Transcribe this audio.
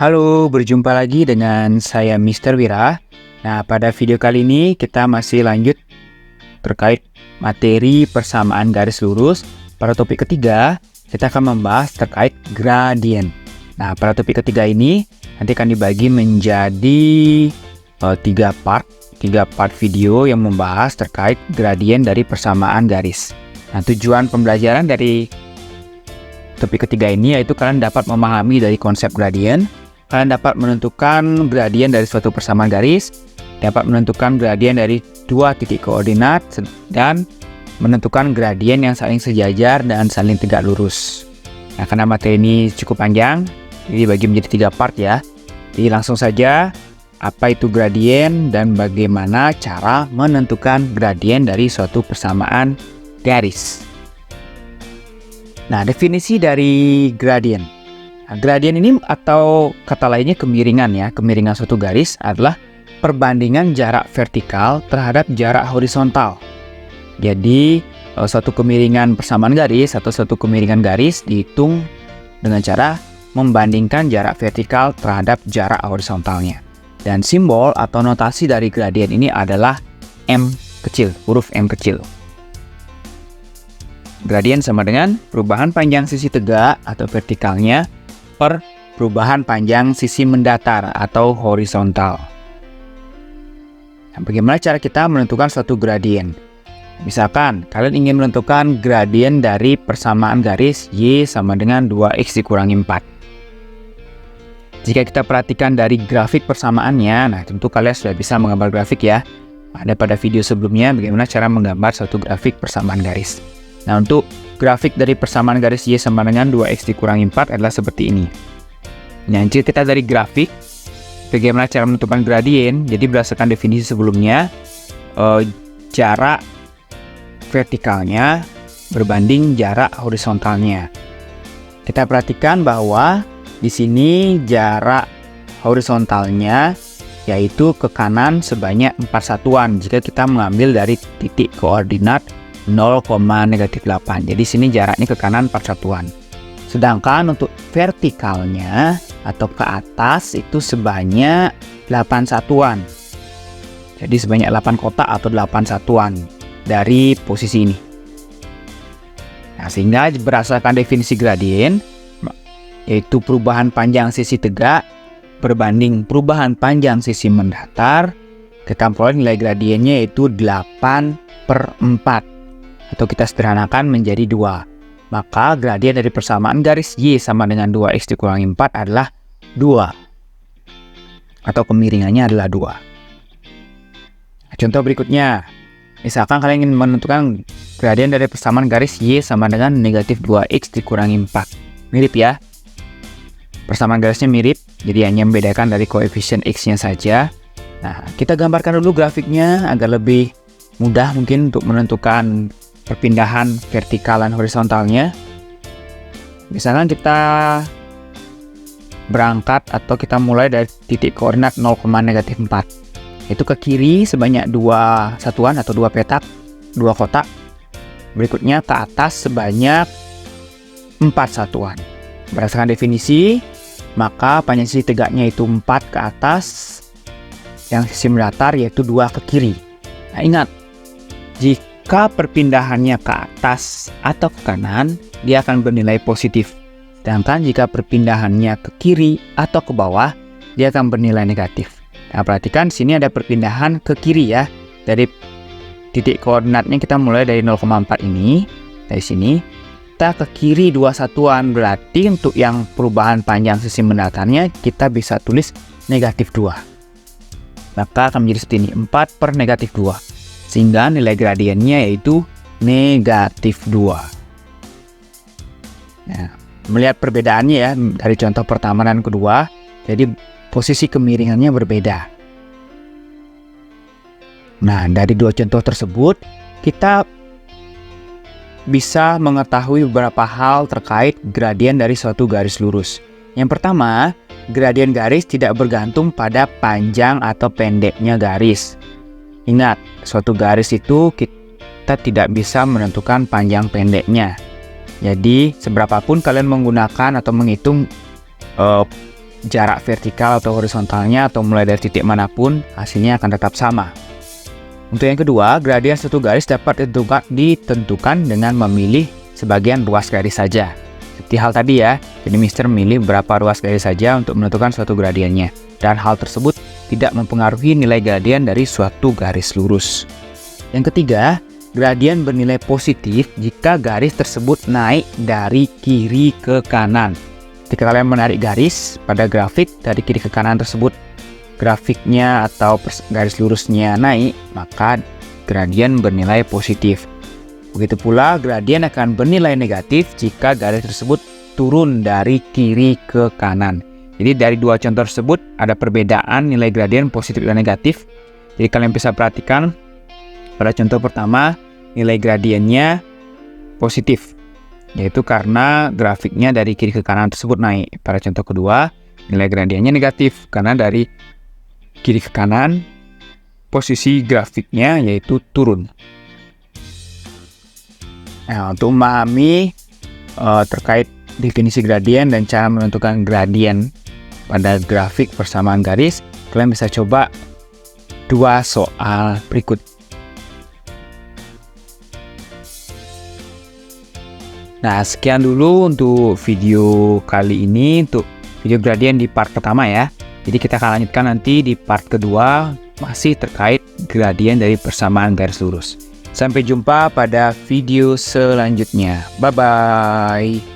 Halo, berjumpa lagi dengan saya Mr. Wira. Nah, pada video kali ini kita masih lanjut terkait materi persamaan garis lurus. Pada topik ketiga, kita akan membahas terkait gradien. Nah, pada topik ketiga ini nanti akan dibagi menjadi tiga part video yang membahas terkait gradien dari persamaan garis. Nah, tujuan pembelajaran dari topik ketiga ini yaitu kalian dapat memahami dari konsep gradien. Kalian dapat menentukan gradien dari suatu persamaan garis, dapat menentukan gradien dari dua titik koordinat, dan menentukan gradien yang saling sejajar dan saling tegak lurus. Nah, karena materi ini cukup panjang, jadi dibagi menjadi tiga part ya. Jadi langsung saja, apa itu gradien dan bagaimana cara menentukan gradien dari suatu persamaan garis. Nah, definisi dari gradien. Nah, gradien ini atau kata lainnya kemiringan ya. Kemiringan suatu garis adalah perbandingan jarak vertikal terhadap jarak horizontal. Jadi suatu kemiringan persamaan garis atau suatu kemiringan garis dihitung dengan cara membandingkan jarak vertikal terhadap jarak horizontalnya. Dan simbol atau notasi dari gradien ini adalah M kecil, huruf M kecil. Gradien sama dengan perubahan panjang sisi tegak atau vertikalnya per perubahan panjang sisi mendatar atau horizontal. Nah, bagaimana cara kita menentukan suatu gradien? Misalkan kalian ingin menentukan gradien dari persamaan garis Y sama dengan 2X dikurangi 4. Jika kita perhatikan dari grafik persamaannya, nah tentu kalian sudah bisa menggambar grafik ya. Ada pada video sebelumnya bagaimana cara menggambar suatu grafik persamaan garis. Nah, untuk grafik dari persamaan garis Y sama dengan 2X dikurangi 4 adalah seperti ini. Nah, jika kita dari grafik, bagaimana cara menentukan gradien? Jadi berdasarkan definisi sebelumnya, jarak vertikalnya berbanding jarak horizontalnya. Kita perhatikan bahwa di sini jarak horizontalnya yaitu ke kanan sebanyak 4 satuan jika kita mengambil dari titik koordinat 0,-8. Jadi sini jaraknya ke kanan 4 satuan. Sedangkan untuk vertikalnya atau ke atas itu sebanyak 8 satuan. Jadi sebanyak 8 kotak atau 8 satuan dari posisi ini. Nah, sehingga berdasarkan definisi gradien yaitu perubahan panjang sisi tegak berbanding perubahan panjang sisi mendatar, kita memperoleh nilai gradiennya yaitu 8/4. Atau kita sederhanakan menjadi 2. Maka gradien dari persamaan garis Y sama dengan 2X dikurangi 4 adalah 2. Atau kemiringannya adalah 2. Contoh berikutnya. Misalkan kalian ingin menentukan gradien dari persamaan garis Y sama dengan negatif 2X dikurangi 4. Mirip ya. Persamaan garisnya mirip, jadi hanya membedakan dari koefisien X-nya saja. Nah, kita gambarkan dulu grafiknya agar lebih mudah mungkin untuk menentukan perpindahan vertikal dan horizontalnya. Misalkan kita berangkat atau kita mulai dari titik koordinat 0,-4. Itu ke kiri sebanyak 2 satuan atau 2 petak, 2 kotak. Berikutnya ke atas sebanyak 4 satuan. Berdasarkan definisi, maka panjang sisi tegaknya itu 4 ke atas, yang sisi mendatar yaitu 2 ke kiri. Nah, ingat, jika perpindahannya ke atas atau ke kanan, dia akan bernilai positif. Sedangkan jika perpindahannya ke kiri atau ke bawah, dia akan bernilai negatif. Nah, perhatikan sini ada perpindahan ke kiri ya. Dari titik koordinatnya kita mulai dari 0,4 ini. Dari sini, kita ke kiri 2 satuan. Berarti untuk yang perubahan panjang sisi mendatarnya, kita bisa tulis negatif 2. Maka akan menjadi seperti ini, 4/-2. Sehingga nilai gradiennya yaitu negatif 2. Nah, melihat perbedaannya ya dari contoh pertama dan kedua, jadi posisi kemiringannya berbeda. Nah, dari dua contoh tersebut, kita bisa mengetahui beberapa hal terkait gradien dari suatu garis lurus. Yang pertama, gradien garis tidak bergantung pada panjang atau pendeknya garis. Ingat, suatu garis itu kita tidak bisa menentukan panjang pendeknya. Jadi, seberapapun kalian menggunakan atau menghitung jarak vertikal atau horizontalnya atau mulai dari titik manapun, hasilnya akan tetap sama. Untuk yang kedua, gradien satu garis dapat ditentukan dengan memilih sebagian ruas garis saja. Seperti hal tadi ya, jadi Mister memilih berapa ruas garis saja untuk menentukan suatu gradiennya. Dan hal tersebut tidak mempengaruhi nilai gradien dari suatu garis lurus. Yang ketiga, gradien bernilai positif jika garis tersebut naik dari kiri ke kanan. Ketika kalian menarik garis pada grafik dari kiri ke kanan tersebut, grafiknya atau garis lurusnya naik, maka gradien bernilai positif. Begitu pula gradien akan bernilai negatif jika garis tersebut turun dari kiri ke kanan. Jadi dari dua contoh tersebut ada perbedaan nilai gradien positif dan negatif. Jadi kalian bisa perhatikan pada contoh pertama nilai gradiennya positif, yaitu karena grafiknya dari kiri ke kanan tersebut naik. Pada contoh kedua nilai gradiennya negatif karena dari kiri ke kanan posisi grafiknya yaitu turun. Nah, untuk memahami terkait definisi gradien dan cara menentukan gradien pada grafik persamaan garis, kalian bisa coba dua soal berikut. Nah, sekian dulu untuk video kali ini, untuk video gradien di part pertama ya. Jadi kita akan lanjutkan nanti di part kedua, masih terkait gradien dari persamaan garis lurus. Sampai jumpa pada video selanjutnya. Bye-bye.